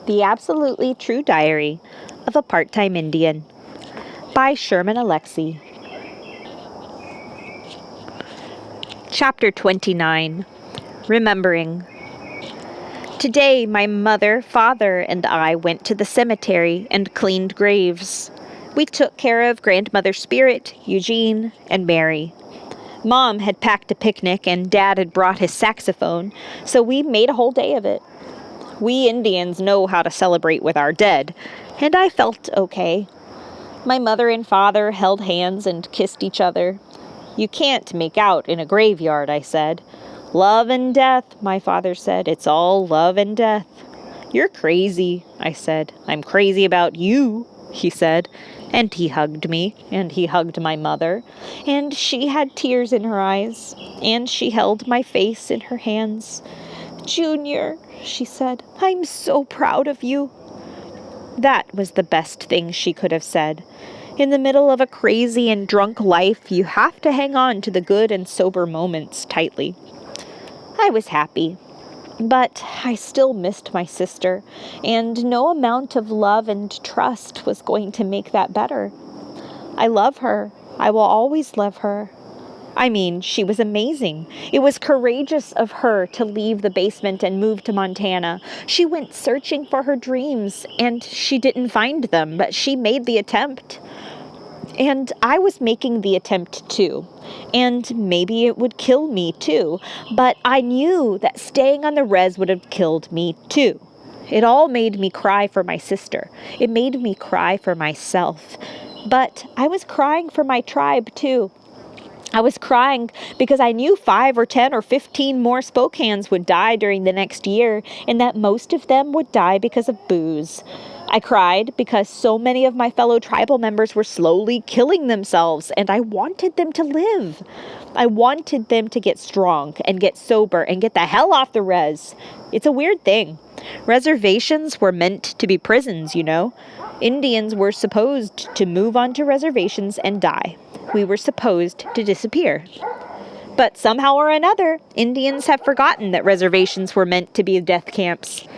The Absolutely True Diary of a Part-Time Indian by Sherman Alexie. Chapter 29. Remembering. Today, my mother, father, and I went to the cemetery and cleaned graves. We took care of Grandmother Spirit, Eugene, and Mary. Mom had packed a picnic and Dad had brought his saxophone, so we made a whole day of it. We Indians know how to celebrate with our dead, and I felt okay. My mother and father held hands and kissed each other. "You can't make out in a graveyard," I said. "Love and death," my father said. "It's all love and death." "You're crazy," I said. "I'm crazy about you," he said. And he hugged me, and he hugged my mother, and she had tears in her eyes, and she held my face in her hands. "Junior," she said, "I'm so proud of you." That was the best thing she could have said. In the middle of a crazy and drunk life, you have to hang on to the good and sober moments tightly. I was happy, but I still missed my sister, and no amount of love and trust was going to make that better. I love her. I will always love her. I mean, she was amazing. It was courageous of her to leave the basement and move to Montana. She went searching for her dreams, and she didn't find them, but she made the attempt. And I was making the attempt too. And maybe it would kill me too, but I knew that staying on the res would have killed me too. It all made me cry for my sister. It made me cry for myself. But I was crying for my tribe too. I was crying because I knew 5 or 10 or 15 more Spokanes would die during the next year, and that most of them would die because of booze. I cried because so many of my fellow tribal members were slowly killing themselves, and I wanted them to live. I wanted them to get strong and get sober and get the hell off the res. It's a weird thing. Reservations were meant to be prisons, you know. Indians were supposed to move onto reservations and die. We were supposed to disappear. But somehow or another, Indians have forgotten that reservations were meant to be death camps.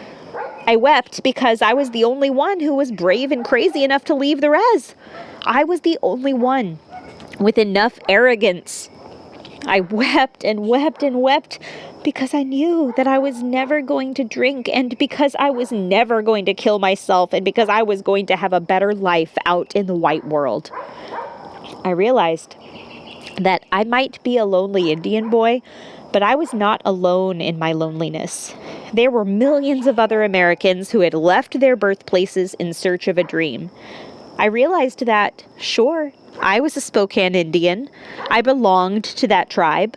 I wept because I was the only one who was brave and crazy enough to leave the res. I was the only one with enough arrogance. I wept and wept and wept because I knew that I was never going to drink, and because I was never going to kill myself, and because I was going to have a better life out in the white world. I realized that I might be a lonely Indian boy, but I was not alone in my loneliness. There were millions of other Americans who had left their birthplaces in search of a dream. I realized that, sure, I was a Spokane Indian. I belonged to that tribe,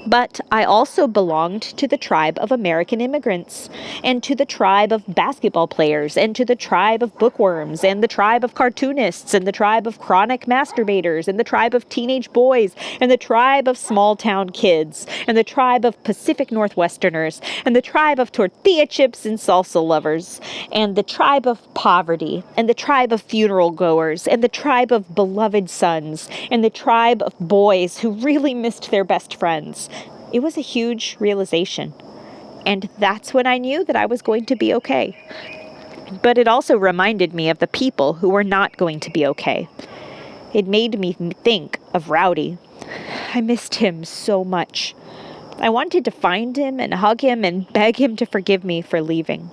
but I also belonged to the tribe of American immigrants, and to the tribe of basketball players, and to the tribe of bookworms, and the tribe of cartoonists, and the tribe of chronic masturbators, and the tribe of teenage boys, and the tribe of small-town kids, and the tribe of Pacific Northwesterners, and the tribe of tortilla chips and salsa lovers, and the tribe of poverty, and the tribe of funeral goers, and the tribe of beloved sons, and the tribe of boys who really missed their best friends. It was a huge realization. And that's when I knew that I was going to be okay. But it also reminded me of the people who were not going to be okay. It made me think of Rowdy. I missed him so much. I wanted to find him and hug him and beg him to forgive me for leaving.